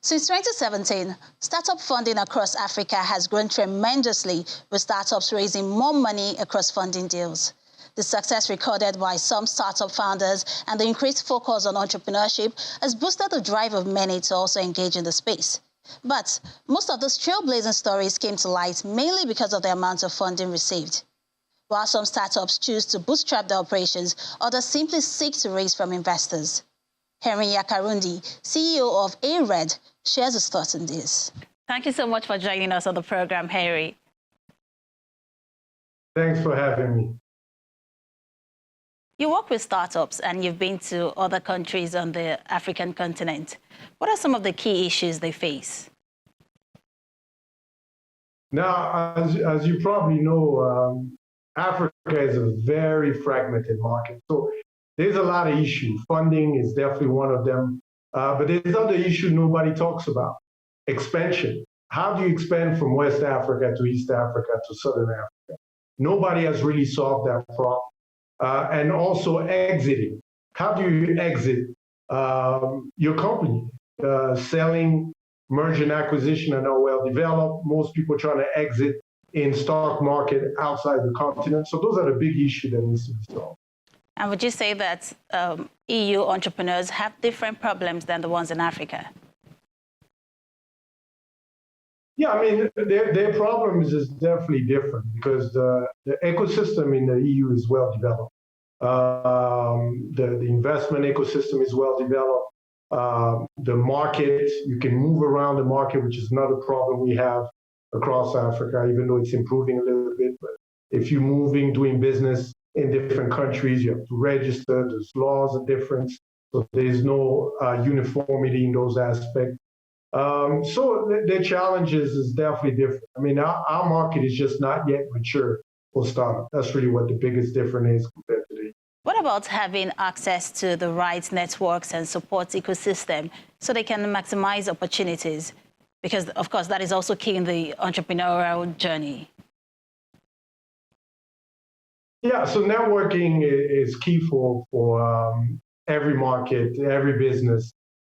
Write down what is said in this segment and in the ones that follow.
Since 2017, startup funding across Africa has grown tremendously, with startups raising more money across funding deals. The success recorded by some startup founders and the increased focus on entrepreneurship has boosted the drive of many to also engage in the space. But most of those trailblazing stories came to light mainly because of the amount of funding received. While some startups choose to bootstrap their operations, others simply seek to raise from investors. Henry Yakarundi, CEO of A-Red, shares his thoughts on this. Thank you so much for joining us on the program, Henry. Thanks for having me. You work with startups and you've been to other countries on the African continent. What are some of the key issues they face? Now, as you probably know, Africa is a very fragmented market. So there's a lot of issues. Funding is definitely one of them. But there's other issue nobody talks about. Expansion. How do you expand from West Africa to East Africa to Southern Africa? Nobody has really solved that problem. And also exiting. How do you exit your company? Selling, merger and acquisition are not well developed. Most people are trying to exit in stock market outside the continent. So those are the big issues that needs to be solved. And would you say that EU entrepreneurs have different problems than the ones in Africa? Yeah, I mean, their problems is definitely different because the ecosystem in the EU is well developed. The investment ecosystem is well developed. The market, you can move around the market, which is another problem we have across Africa, even though it's improving a little bit. But if you're moving, doing business in different countries, you have to register, there's laws of difference. So there's no uniformity in those aspects. So the challenges is definitely different. I mean, our market is just not yet mature for startup. That's really what the biggest difference is compared to the. What about having access to the right networks and support ecosystem so they can maximize opportunities? Because, of course, that is also key in the entrepreneurial journey. Yeah, so networking is key for every market, every business.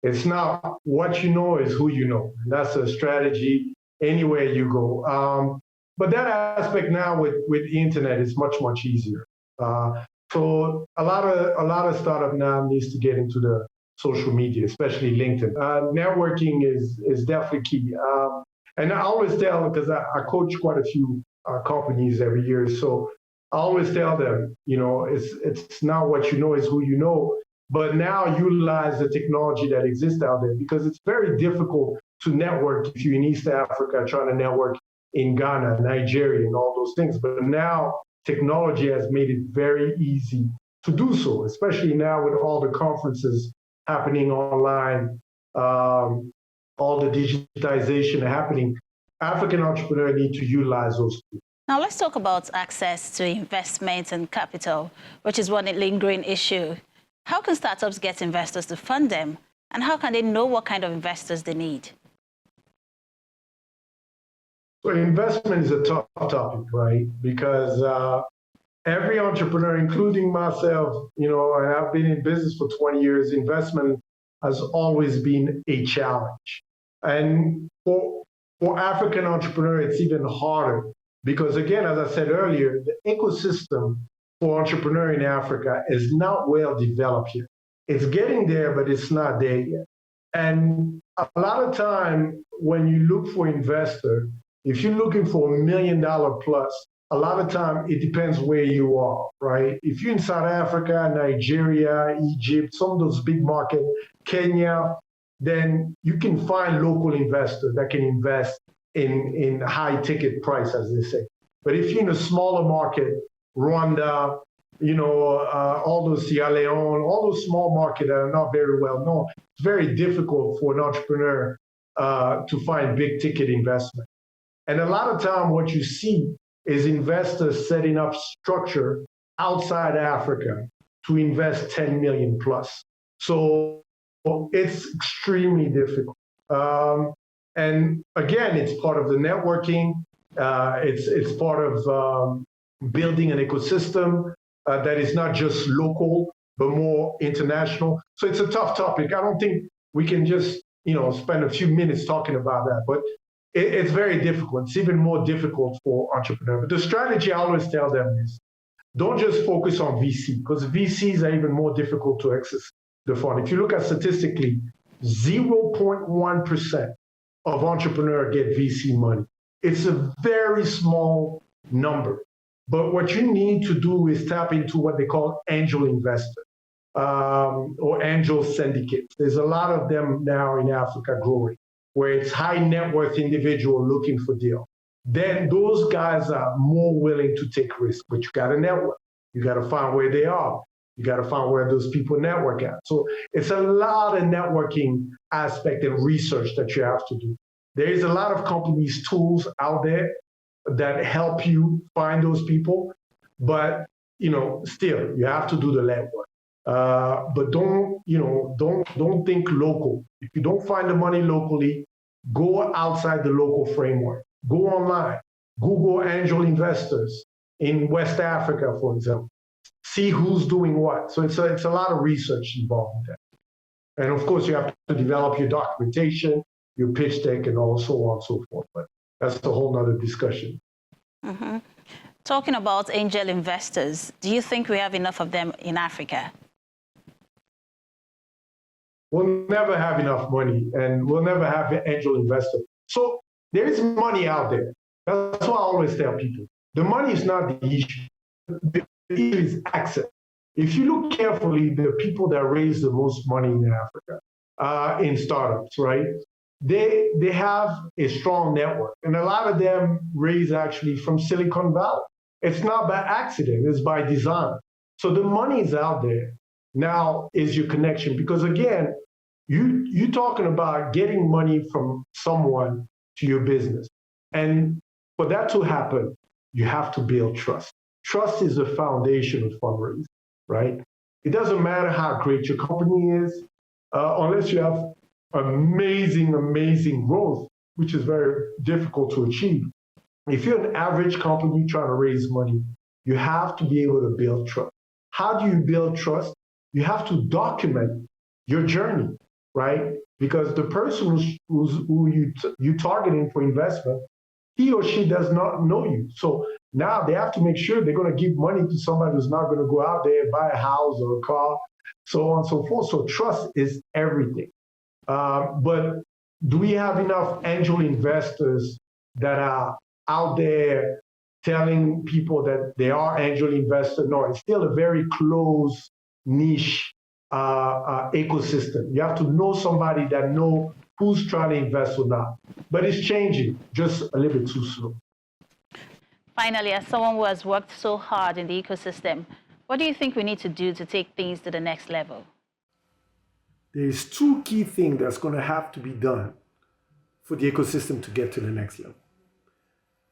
It's not what you know, is who you know. And that's a strategy anywhere you go. But that aspect now with the internet is much, much easier. So a lot of startup now needs to get into the social media, especially LinkedIn. Networking is definitely key. And I always tell, because I coach quite a few companies every year, so I always tell them, you know, it's not what you know, is who you know. But now utilize the technology that exists out there, because it's very difficult to network if you're in East Africa trying to network in Ghana, Nigeria, and all those things. But now technology has made it very easy to do so, especially now with all the conferences happening online, all the digitization happening. African entrepreneurs need to utilize those tools. Now let's talk about access to investment and capital, which is one lingering issue. How can startups get investors to fund them? And how can they know what kind of investors they need? So investment is a tough topic, right? Because every entrepreneur, including myself, you know, and I've been in business for 20 years, investment has always been a challenge. And for African entrepreneurs, it's even harder because, again, as I said earlier, the ecosystem for entrepreneur in Africa is not well developed yet. It's getting there, but it's not there yet. And a lot of time when you look for investor, if you're looking for $1 million plus, a lot of time it depends where you are, right? If you're in South Africa, Nigeria, Egypt, some of those big markets, Kenya, then you can find local investors that can invest in high ticket price, as they say. But if you're in a smaller market, Rwanda, you know, all those Sierra Leone, all those small markets that are not very well known, it's very difficult for an entrepreneur to find big ticket investment. And a lot of time what you see is investors setting up structure outside Africa to invest 10 million plus. So it's extremely difficult. And again, it's part of the networking. It's part of building an ecosystem that is not just local, but more international. So it's a tough topic. I don't think we can just spend a few minutes talking about that. But it's very difficult. It's even more difficult for entrepreneurs. But the strategy I always tell them is don't just focus on VC, because VCs are even more difficult to access the fund. If you look at statistically, 0.1% of entrepreneurs get VC money. It's a very small number. But what you need to do is tap into what they call angel investors or angel syndicates. There's a lot of them now in Africa growing, where it's high net worth individual looking for deal. Then those guys are more willing to take risks, but you got to network. You got to find where they are. You got to find where those people network at. So it's a lot of networking aspect and research that you have to do. There is a lot of companies' tools out there that help you find those people, but still you have to do the legwork. But don't think local. If you don't find the money locally, go outside the local framework. Go online. Google angel investors in West Africa, for example. See who's doing what. So it's a lot of research involved in that. And of course, you have to develop your documentation, your pitch deck, and so on and so forth. But that's a whole nother discussion. Mm-hmm. Talking about angel investors, do you think we have enough of them in Africa? We'll never have enough money, and we'll never have an angel investor. So there is money out there. That's what I always tell people. The money is not the issue. The issue is access. If you look carefully, the people that raise the most money in Africa, in startups, right? They have a strong network, and a lot of them raise actually from Silicon Valley. It's not by accident, it's by design. So the money is out there. Now is your connection, because again, you're talking about getting money from someone to your business. And for that to happen, you have to build trust. Trust is the foundation of fundraising, right? It doesn't matter how great your company is, unless you have amazing growth, which is very difficult to achieve. If you're an average company trying to raise money, you have to be able to build trust. How do you build trust? You have to document your journey, right? Because the person who you targeting for investment, he or she does not know you. So now they have to make sure they're going to give money to somebody who's not going to go out there and buy a house or a car, so on and so forth. So trust is everything. But do we have enough angel investors that are out there telling people that they are angel investors? No, it's still a very close niche ecosystem. You have to know somebody that know who's trying to invest or not. But it's changing, just a little bit too slow. Finally, as someone who has worked so hard in the ecosystem, what do you think we need to do to take things to the next level? There's two key things that's going to have to be done for the ecosystem to get to the next level.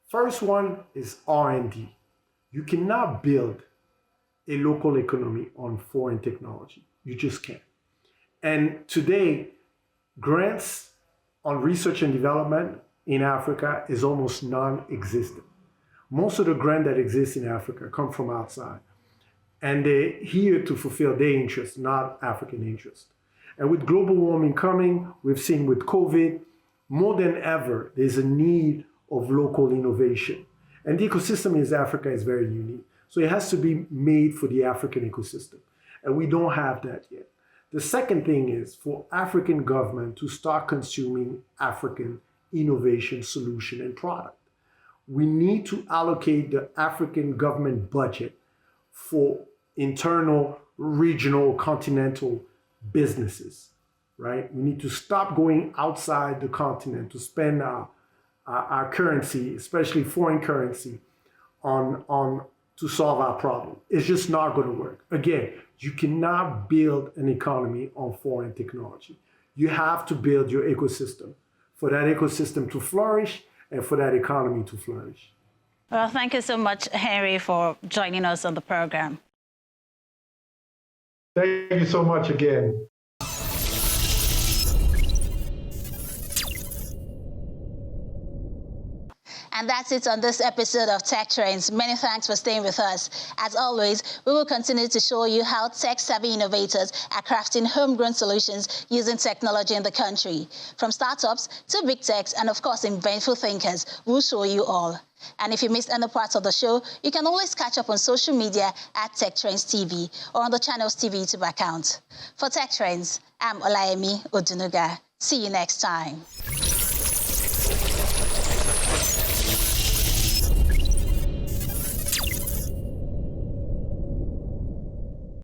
First one is R&D. You cannot build a local economy on foreign technology. You just can't. And today, grants on research and development in Africa is almost non-existent. Most of the grants that exist in Africa come from outside. And they're here to fulfill their interests, not African interests. And with global warming coming, we've seen with COVID, more than ever, there's a need of local innovation. And the ecosystem in Africa is very unique. So it has to be made for the African ecosystem. And we don't have that yet. The second thing is for African government to start consuming African innovation, solution, and product. We need to allocate the African government budget for internal, regional, continental businesses, right? We need to stop going outside the continent to spend our currency, especially foreign currency, on to solve our problem. It's just not going to work. Again, you cannot build an economy on foreign technology. You have to build your ecosystem for that ecosystem to flourish and for that economy to flourish. Well, thank you so much, Henry, for joining us on the program. Thank you so much again. And that's it on this episode of Tech Trends. Many thanks for staying with us. As always, we will continue to show you how tech-savvy innovators are crafting homegrown solutions using technology in the country. From startups to big techs and, of course, inventful thinkers, we'll show you all. And if you missed any parts of the show, you can always catch up on social media at Tech Trends TV or on the channel's TV YouTube account. For Tech Trends, I'm Olayemi Odunuga. See you next time.